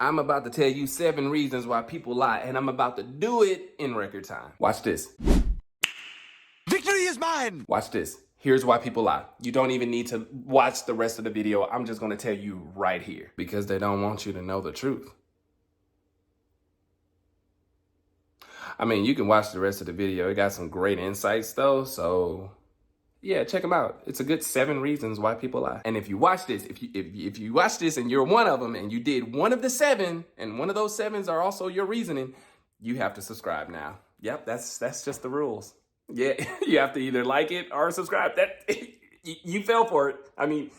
I'm about to tell you 7 reasons why people lie, and I'm about to do it in record time. Watch this. Victory is mine! Watch this. Here's why people lie. You don't even need to watch the rest of the video. I'm just gonna tell you right here. Because they don't want you to know the truth. I mean, you can watch the rest of the video. It got some great insights though, so yeah, check them out. It's a good 7 reasons why people lie. And if you watch this, if you watch this and you're one of them and you did one of the 7, and one of those 7s are also your reasoning, you have to subscribe now. Yep, that's just the rules. Yeah, you have to either like it or subscribe. That you fell for it. I mean,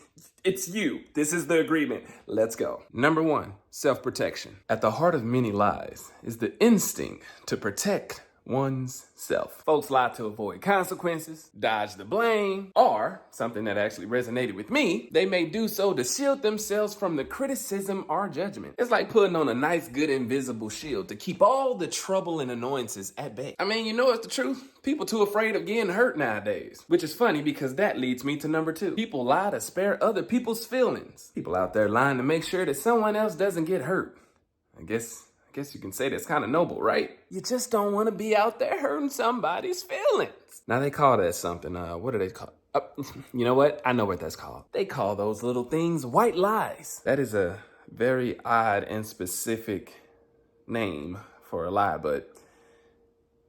it's you. This is the agreement. Let's go. Number 1, self-protection. At the heart of many lies is the instinct to protect one's self. Folks lie to avoid consequences, dodge the blame, or something that actually resonated with me, they may do so to shield themselves from the criticism or judgment. It's like putting on a nice, good, invisible shield to keep all the trouble and annoyances at bay. I mean, you know it's the truth. People too afraid of getting hurt nowadays, which is funny because that leads me to number 2. People lie to spare other people's feelings. People out there lying to make sure that someone else doesn't get hurt. I guess you can say that's kind of noble, right? You just don't want to be out there hurting somebody's feelings. Now they call that something, what do they call it? You know what? I know what that's called. They call those little things white lies. That is a very odd and specific name for a lie, but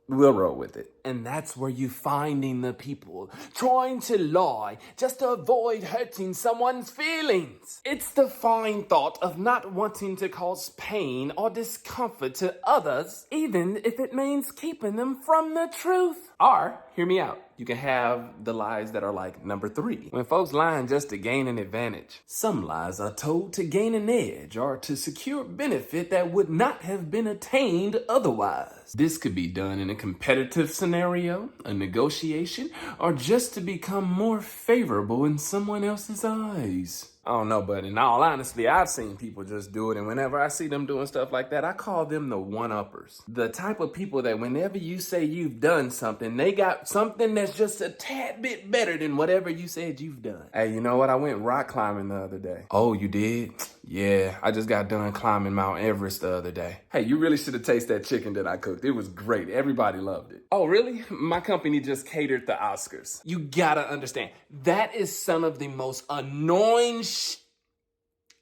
we'll roll with it. And that's where you finding the people trying to lie just to avoid hurting someone's feelings. It's the fine thought of not wanting to cause pain or discomfort to others, even if it means keeping them from the truth. Or, hear me out, you can have the lies that are like number 3. When folks lying just to gain an advantage. Some lies are told to gain an edge or to secure benefit that would not have been attained otherwise. This could be done in a competitive scenario, a negotiation, or just to become more favorable in someone else's eyes. I don't know, but in all honesty, I've seen people just do it, and whenever I see them doing stuff like that, I call them the one-uppers. The type of people that whenever you say you've done something, they got something that's just a tad bit better than whatever you said you've done. Hey, you know what? I went rock climbing the other day. Oh, you did? Yeah, I just got done climbing Mount Everest the other day. Hey, you really should have tasted that chicken that I cooked. It was great. Everybody loved it. Oh, really? My company just catered the Oscars. You gotta understand, that is some of the most annoying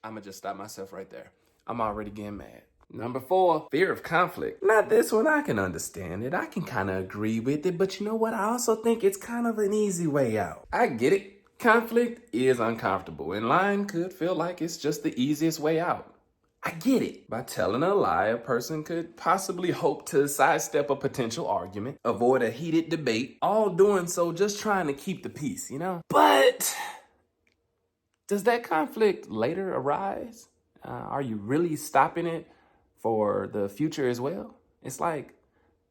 I'ma just stop myself right there. I'm already getting mad. Number 4, fear of conflict. Not this one, I can understand it. I can kind of agree with it, but you know what? I also think it's kind of an easy way out. I get it. Conflict is uncomfortable, and lying could feel like it's just the easiest way out. I get it. By telling a lie, a person could possibly hope to sidestep a potential argument, avoid a heated debate, all doing so just trying to keep the peace, you know? But does that conflict later arise? Are you really stopping it for the future as well? It's like,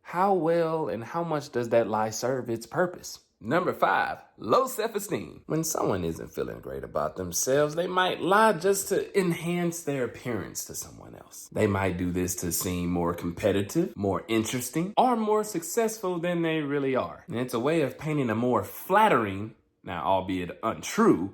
how well and how much does that lie serve its purpose? Number 5, low self-esteem. When someone isn't feeling great about themselves, they might lie just to enhance their appearance to someone else. They might do this to seem more competitive, more interesting, or more successful than they really are. And it's a way of painting a more flattering, now albeit untrue,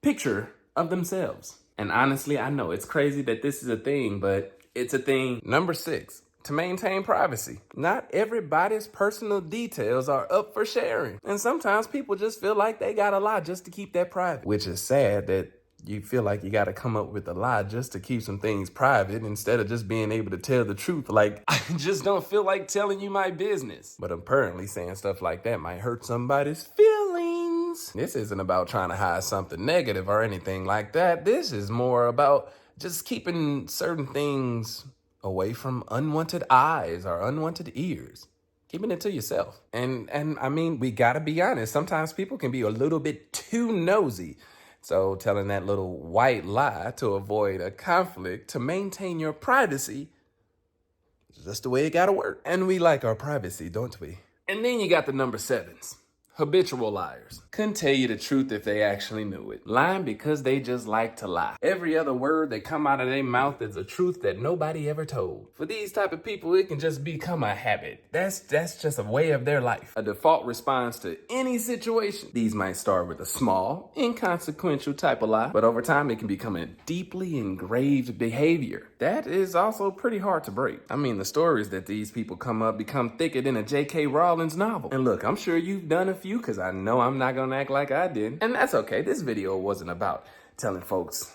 picture of themselves. And honestly, I know it's crazy that this is a thing, but it's a thing. Number 6, to maintain privacy. Not everybody's personal details are up for sharing. And sometimes people just feel like they gotta lie just to keep that private. Which is sad that you feel like you gotta come up with a lie just to keep some things private instead of just being able to tell the truth. Like, I just don't feel like telling you my business. But apparently saying stuff like that might hurt somebody's feelings. This isn't about trying to hide something negative or anything like that. This is more about just keeping certain things away from unwanted eyes or unwanted ears. Keeping it to yourself. And I mean, we gotta be honest. Sometimes people can be a little bit too nosy. So telling that little white lie to avoid a conflict, to maintain your privacy, is just the way it gotta work. And we like our privacy, don't we? And then you got the number 7s. Habitual liars. Couldn't tell you the truth if they actually knew it. Lying because they just like to lie. Every other word that come out of their mouth is a truth that nobody ever told. For these type of people, it can just become a habit. That's just a way of their life. A default response to any situation. These might start with a small, inconsequential type of lie, but over time it can become a deeply engraved behavior. That is also pretty hard to break. I mean, the stories that these people come up become thicker than a J.K. Rowling's novel. And look, I'm sure you've done a few because I know I'm not gonna act like I did. And that's okay. This video wasn't about telling folks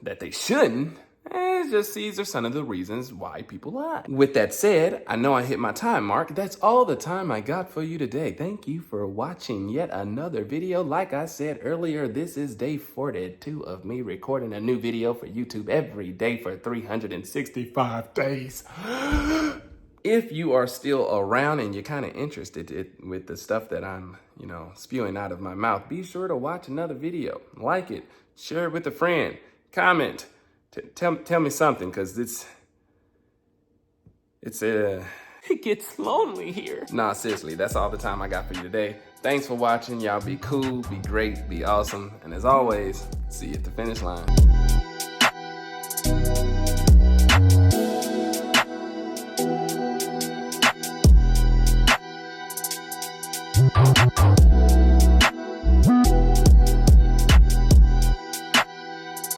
that they shouldn't. It's just these are some of the reasons why people lie. With that said, I know I hit my time mark. That's all the time I got for you today. Thank you for watching yet another video. Like I said earlier, this is day 42 of me recording a new video for YouTube every day for 365 days. If you are still around and you're kind of interested with the stuff that I'm, spewing out of my mouth, be sure to watch another video. Like it, share it with a friend, comment, tell me something, because it gets lonely here. Nah, seriously, that's all the time I got for you today. Thanks for watching. Y'all be cool, be great, be awesome. And as always, see you at the finish line.